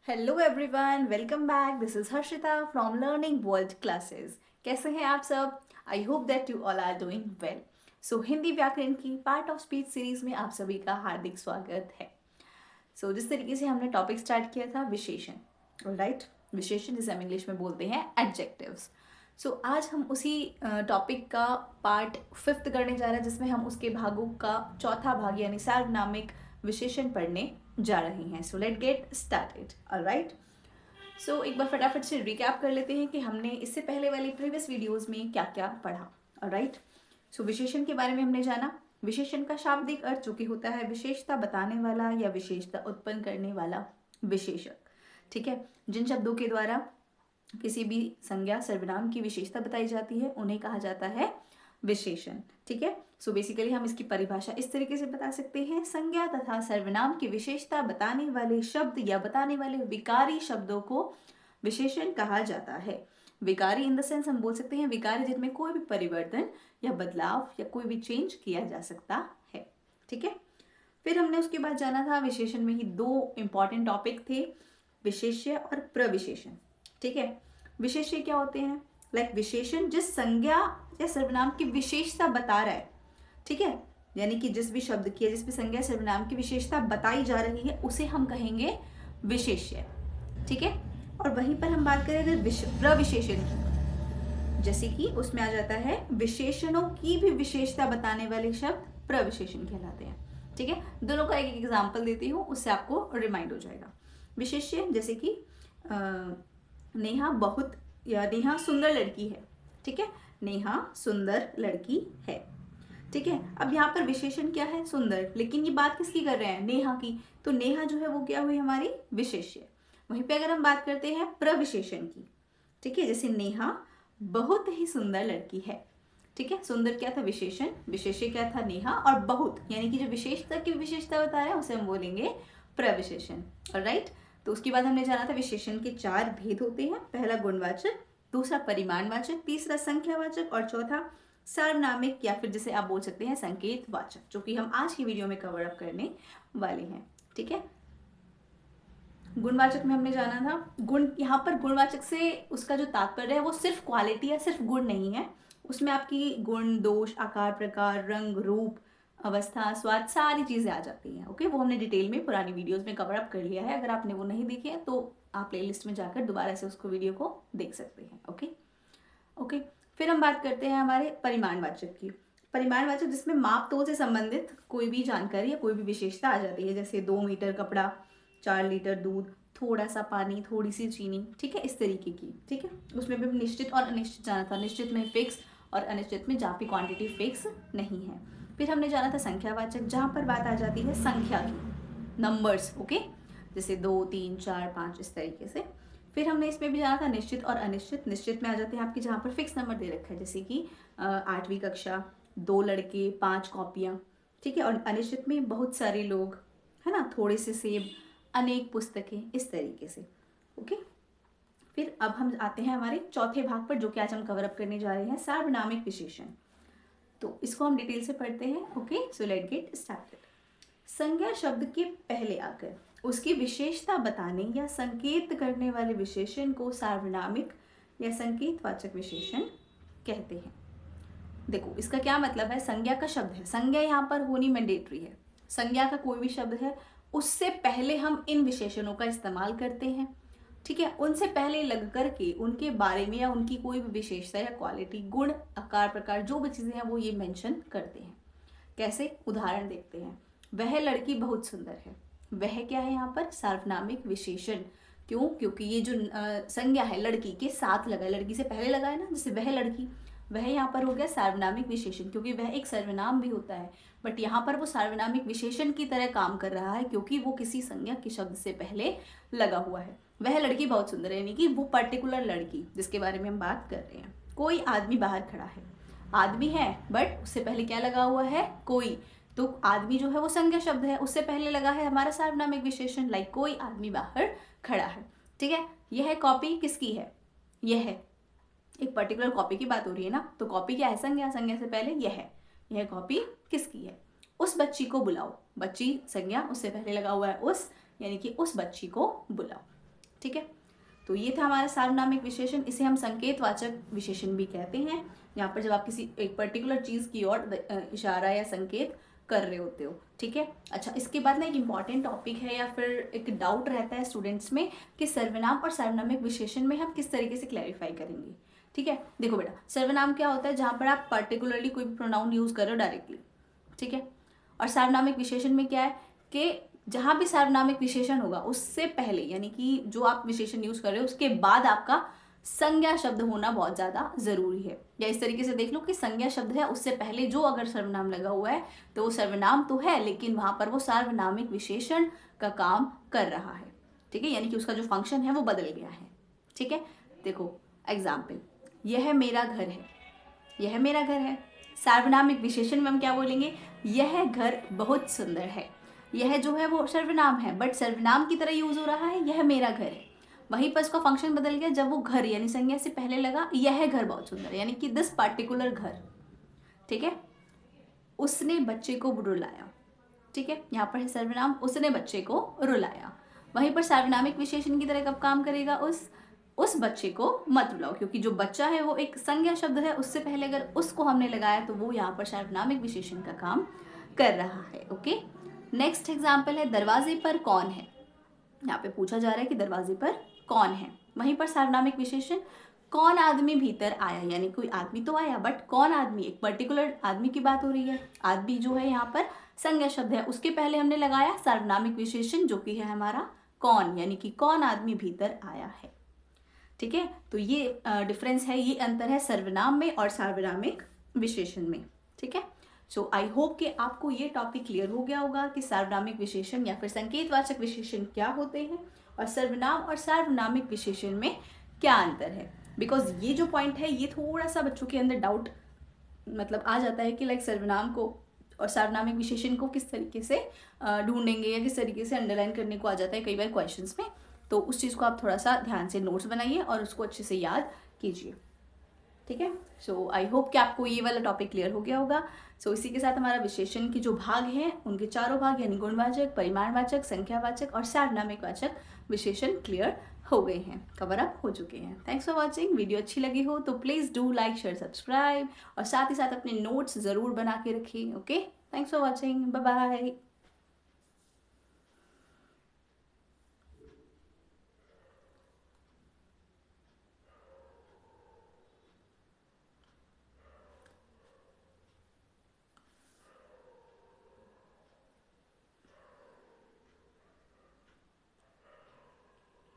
Hello everyone, welcome back. This is Harshita from learning world classes. कैसे हैं आप सब? I hope that you all are doing well. So Hindi व्याकरण की part of speech series में आप सभी का हार्दिक स्वागत है। जिस तरीके से हमने टॉपिक स्टार्ट किया था विशेषण, राइट, विशेषण जिसे हम इंग्लिश में बोलते हैं एडजेक्टिव्स। आज हम उसी टॉपिक का पार्ट फिफ्थ करने जा रहे हैं, जिसमें हम उसके भागों का चौथा भाग यानी सार्वनामिक विशेषण पढ़ने जा रहे हैं। So let get started. Alright, एक बार फटाफट से रिकैप कर लेते हैं कि हमने इससे पहले वाली प्रीवियस वीडियोस में क्या क्या पढ़ा। ऑलराइट, विशेषण के बारे में हमने जाना। विशेषण का शाब्दिक अर्थ जो कि होता है विशेषता बताने वाला या विशेषता उत्पन्न करने वाला विशेषक। ठीक है, जिन शब्दों के द्वारा किसी भी संज्ञा सर्वनाम की विशेषता बताई जाती है उन्हें कहा जाता है विशेषण। ठीक है, बेसिकली हम इसकी परिभाषा इस तरीके से बता सकते हैं, संज्ञा तथा सर्वनाम की विशेषता बताने वाले शब्द या बताने वाले विकारी शब्दों को विशेषण कहा जाता है। विकारी इन द सेंस हम बोल सकते हैं विकारी जिनमें कोई भी परिवर्तन या बदलाव या कोई भी चेंज किया जा सकता है। ठीक है, फिर हमने उसके बाद जाना था विशेषण में ही दो इंपॉर्टेंट टॉपिक थे, विशेष्य और प्रविशेषण। ठीक है, विशेष्य क्या होते हैं? विशेषण जिस संज्ञा या सर्वनाम की विशेषता बता रहा है। ठीक है, यानी कि जिस भी शब्द की जिस भी संज्ञा सर्वनाम की विशेषता बताई जा रही है उसे हम कहेंगे विशेष्य। ठीक है, और वहीं पर हम बात करें अगर प्रविशेषण की, जैसे कि उसमें आ जाता है विशेषणों की भी विशेषता बताने वाले शब्द प्रविशेषण कहलाते हैं। ठीक है, दोनों का एक एग्जाम्पल देती हूँ, उससे आपको रिमाइंड हो जाएगा। विशेष्य जैसे कि नेहा बहुत या नेहा सुंदर लड़की है। ठीक है, नेहा सुंदर लड़की है। ठीक है, अब यहाँ पर विशेषण क्या है? सुंदर, लेकिन ये बात किसकी कर रहे हैं? नेहा की। तो नेहा जो है वो क्या हुई? हमारी विशेष्य। वहीं पे अगर हम बात करते हैं प्रविशेषण की, ठीक है, जैसे नेहा बहुत ही सुंदर लड़की है। ठीक है, सुंदर क्या था? विशेषण, विशेष्य क्या था? नेहा, और बहुत यानी कि जो विशेषता की विशेषता बता रहे हैं उसे हम बोलेंगे प्रविशेषण। ऑलराइट, तो उसके बाद हमने जाना था विशेषण के चार भेद होते हैं। पहला गुणवाचक, दूसरा परिमाणवाचक, तीसरा संख्यावाचक और चौथा सार्वनामिक या फिर जिसे आप बोल सकते हैं संकेतवाचक, जो कि हम आज की वीडियो में कवर अप करने वाले हैं। ठीक है, गुणवाचक में हमने जाना था गुण। यहाँ पर गुणवाचक से उसका जो तात्पर्य है वो सिर्फ क्वालिटी या सिर्फ गुण नहीं है, उसमें आपकी गुण, दोष, आकार, प्रकार, रंग, रूप, अवस्था, स्वाद, सारी चीजें आ जाती हैं। ओके, वो हमने डिटेल में पुरानी वीडियोस में कवर अप कर लिया है। अगर आपने वो नहीं देखे हैं तो आप प्लेलिस्ट में जाकर दोबारा से उसको वीडियो को देख सकते हैं। ओके ओके, फिर हम बात करते हैं हमारे परिमाणवाचक की। परिमाणवाचक जिसमें माप तोल से संबंधित कोई भी जानकारी या कोई भी विशेषता आ जाती है, जैसे 2 मीटर कपड़ा, 4 लीटर दूध, थोड़ा सा पानी, थोड़ी सी चीनी। ठीक है, इस तरीके की। ठीक है, उसमें भी निश्चित और अनिश्चित जाना था। निश्चित में फिक्स और अनिश्चित में जहाँ पे क्वांटिटी फिक्स नहीं है। फिर हमने जाना था संख्यावाचक, जहाँ पर बात आ जाती है संख्या की, नंबर्स। ओके, जैसे 2, 3, 4, 5 इस तरीके से। फिर हमने इसमें भी जाना था निश्चित और अनिश्चित। निश्चित में आ जाते हैं आपकी जहाँ पर फिक्स नंबर दे रखा है, जैसे कि 8वीं कक्षा, 2 लड़के, 5 कॉपियाँ। ठीक है, और अनिश्चित में बहुत सारे लोग, है ना, थोड़े से सेब, अनेक पुस्तकें, इस तरीके से। ओके, फिर अब हम आते हैं हमारे चौथे भाग पर, जो कि आज हम कवर अप करने जा रहे हैं, सार्वनामिक विशेषण। तो इसको हम डिटेल से पढ़ते हैं। Okay, so let get started. संज्ञा शब्द के पहले आकर उसकी विशेषता बताने या संकेत करने वाले विशेषण को सार्वनामिक या संकेतवाचक विशेषण कहते हैं। देखो, इसका क्या मतलब है? संज्ञा का शब्द है, संज्ञा यहाँ पर होनी मैंडेटरी है। संज्ञा का कोई भी शब्द है, उससे पहले हम इन विशेषणों का इस्तेमाल करते हैं। ठीक है, उनसे पहले लग करके उनके बारे में या उनकी कोई भी विशेषता या क्वालिटी, गुण, आकार, प्रकार, जो भी चीजें हैं वो ये मेंशन करते हैं। कैसे? उदाहरण देखते हैं। वह लड़की बहुत सुंदर है। वह क्या है यहाँ पर? सार्वनामिक विशेषण। क्यों? क्योंकि ये जो संज्ञा है लड़की के साथ लगा है, लड़की से पहले लगा है ना, जैसे वह लड़की, वह यहाँ पर हो गया सार्वनामिक विशेषण, क्योंकि वह एक सर्वनाम भी होता है, बट यहाँ पर वो सार्वनामिक विशेषण की तरह काम कर रहा है क्योंकि वो किसी संज्ञा के शब्द से पहले लगा हुआ है। वह लड़की बहुत सुंदर है, यानी कि वो पर्टिकुलर लड़की जिसके बारे में हम बात कर रहे हैं। कोई आदमी बाहर खड़ा है, आदमी है बट उससे पहले क्या लगा हुआ है? कोई। तो आदमी जो है वो संज्ञा शब्द है, उससे पहले लगा है हमारा सार्वनामिक विशेषण, लाइक कोई आदमी बाहर खड़ा है। ठीक है, यह कॉपी किसकी है? यह है, एक पर्टिकुलर कॉपी की बात हो रही है ना, तो कॉपी क्या है? संज्ञा, संज्ञा से पहले यह है। यह कॉपी किसकी है? उस बच्ची को बुलाओ। बच्ची संज्ञा, उससे पहले लगा हुआ है उस, यानी कि उस बच्ची को बुलाओ। ठीक है, तो ये था हमारा सार्वनामिक विशेषण। इसे हम संकेतवाचक विशेषण भी कहते हैं। यहाँ पर जब आप किसी एक पर्टिकुलर चीज़ की ओर इशारा या संकेत कर रहे होते हो। ठीक है, अच्छा, इसके बाद ना एक इम्पॉर्टेंट टॉपिक है या फिर एक डाउट रहता है स्टूडेंट्स में कि सर्वनाम और सार्वनामिक विशेषण में हम किस तरीके से क्लैरिफाई करेंगे। ठीक है, देखो बेटा, सर्वनाम क्या होता है, जहाँ पर आप पर्टिकुलरली कोई भी प्रोनाउन यूज कर रहे हो डायरेक्टली। ठीक है, और सार्वनामिक विशेषण में क्या है कि जहाँ भी सार्वनामिक विशेषण होगा उससे पहले, यानी कि जो आप विशेषण यूज कर रहे हो उसके बाद आपका संज्ञा शब्द होना बहुत ज़्यादा ज़रूरी है। या इस तरीके से देख लो कि संज्ञा शब्द है, उससे पहले जो अगर सर्वनाम लगा हुआ है तो वो सर्वनाम तो है, लेकिन वहाँ पर वो सार्वनामिक विशेषण का काम कर रहा है। ठीक है, यानी कि उसका जो फंक्शन है वो बदल गया है। ठीक है, देखो एग्जाम्पल, यह मेरा घर है, यह मेरा घर है। सार्वनामिक विशेषण में हम क्या बोलेंगे, यह घर बहुत सुंदर है। यह जो है वो सर्वनाम है, बट सर्वनाम की तरह यूज हो रहा है, यह मेरा घर है। वहीं पर उसका फंक्शन बदल गया जब वो घर यानी संज्ञा से पहले लगा यह घर बहुत सुंदर है, यानी कि दिस पार्टिकुलर घर। ठीक है, उसने बच्चे को रुलाया। ठीक है, यहाँ पर है सर्वनाम, उसने बच्चे को रुलाया। वहीं पर सार्वनामिक विशेषण की तरह कब काम करेगा, उस बच्चे को मत रुलाओ, क्योंकि जो बच्चा है वो एक संज्ञा शब्द है, उससे पहले अगर उसको हमने लगाया तो वो यहाँ पर सार्वनामिक विशेषण का काम कर रहा है। ओके, नेक्स्ट एग्जाम्पल है, दरवाजे पर कौन है। यहाँ पे पूछा जा रहा है कि दरवाजे पर कौन है। वहीं पर सार्वनामिक विशेषण, कौन आदमी भीतर आया, यानी कोई आदमी तो आया, बट कौन आदमी, एक पर्टिकुलर आदमी की बात हो रही है। आदमी जो है यहाँ पर संज्ञा शब्द है, उसके पहले हमने लगाया सार्वनामिक विशेषण जो कि है हमारा कौन, यानी कि कौन आदमी भीतर आया है। ठीक है, तो ये डिफरेंस है, ये अंतर है सर्वनाम में और सार्वनामिक विशेषण में। ठीक है, सो आई होप कि आपको ये टॉपिक क्लियर हो गया होगा कि सार्वनामिक विशेषण या फिर संकेतवाचक विशेषण क्या होते हैं और सर्वनाम और सार्वनामिक विशेषण में क्या अंतर है। बिकॉज ये जो पॉइंट है ये थोड़ा सा बच्चों के अंदर डाउट मतलब आ जाता है कि लाइक सर्वनाम को और सार्वनामिक विशेषण को किस तरीके से ढूंढेंगे या किस तरीके से अंडरलाइन करने को आ जाता है कई बार क्वेश्चंस में। तो उस चीज़ को आप थोड़ा सा ध्यान से नोट्स बनाइए और उसको अच्छे से याद कीजिए। ठीक है, सो आई होप कि आपको ये वाला टॉपिक क्लियर हो गया होगा। सो इसी के साथ हमारा विशेषण के जो भाग हैं उनके चारों भाग यानी गुणवाचक, परिमाणवाचक, संख्यावाचक और सार्वनामिक वाचक विशेषण क्लियर हो गए हैं, कवर अप हो चुके हैं। Thanks for watching. वीडियो अच्छी लगी हो तो please do like, share, subscribe और साथ ही साथ अपने नोट्स ज़रूर बना के रखें। Okay, thanks for watching, bye bye.